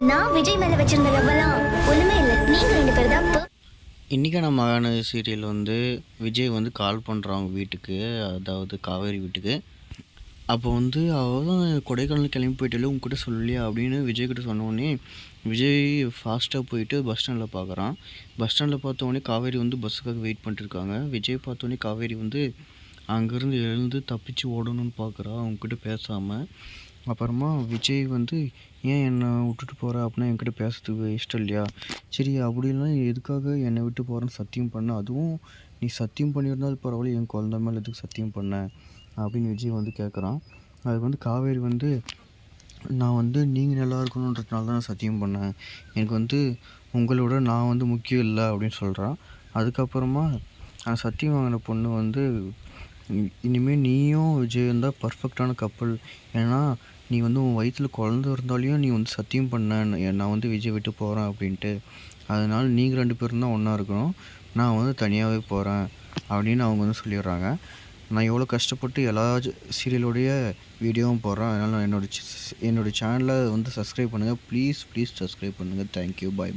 நான் விஜய் மேல வச்சிருந்த லவ்வெல்லாம் ஒண்ணுமே இல்லை. நீங்க 2 பேர் தான் இன்றைக்கான மகான சீரியல் வந்து விஜய் வந்து கால் பண்ணுறாங்க வீட்டுக்கு, அதாவது காவேரி வீட்டுக்கு. அப்போ வந்து அவள் தான் கொடைக்கானல் கிளம்பி போயிட்டாலே உங்ககிட்ட சொல்லலையா அப்படின்னு விஜய் கிட்ட சொன்னோடனே விஜய் ஃபாஸ்ட்டாக போயிட்டு பஸ் ஸ்டாண்டில் பார்க்குறான். பஸ் ஸ்டாண்டில் பார்த்தோன்னே காவேரி வந்து பஸ்ஸுக்காக வெயிட் பண்ணிட்டுருக்காங்க. விஜய் பார்த்தோன்னே காவேரி வந்து அங்கேருந்து எழுந்து தப்பிச்சு ஓடணும்னு பார்க்குறா அவங்ககிட்ட பேசாமல். அப்புறமா விஜய் வந்து ஏன் என்னை விட்டுட்டு போகிற அப்படின்னா என்கிட்ட பேசுறதுக்கு இஷ்டம் இல்லையா? சரி அப்படிலாம் எதுக்காக என்னை விட்டு போகிறேன்னு சத்தியம் பண்ண, அதுவும் நீ சத்தியம் பண்ணியிருந்தாலும் பரவாயில்ல, என் குழந்த மேலே எதுக்கு சத்தியம் பண்ண அப்படின்னு விஜய் வந்து கேட்குறான். அதுக்கு வந்து காவேரி வந்து நான் வந்து நீங்கள் நல்லா இருக்கணுன்றதுனால தான் நான் சத்தியம் பண்ணேன், எனக்கு வந்து உங்களோட நான் வந்து முக்கியம் இல்லை அப்படின்னு சொல்கிறான். அதுக்கப்புறமா அந்த சத்தியம் வாங்கின பொண்ணு வந்து இனிமேல் நீயும் விஜயும் தான் பர்ஃபெக்டான கப்பல். ஏன்னா நீ வந்து உன் வயிற்றில் குழந்த இருந்தாலையும் நீ வந்து சத்தியம் பண்ண நான் வந்து விஜய் விட்டு போகிறேன் அப்படின்ட்டு. அதனால் நீங்கள் 2 பேரும் தான் ஒன்றா இருக்கணும், நான் வந்து தனியாகவே போகிறேன் அப்படின்னு அவங்க வந்து சொல்லிடுறாங்க. நான் எவ்வளோ கஷ்டப்பட்டு எல்லா சீரியலோடைய வீடியோவும் போடுறேன். அதனால் நான் என்னோடய சேனலை வந்து சப்ஸ்கிரைப் பண்ணுங்கள். ப்ளீஸ் ப்ளீஸ் சப்ஸ்கிரைப் பண்ணுங்கள். தேங்க்யூ. பாய்.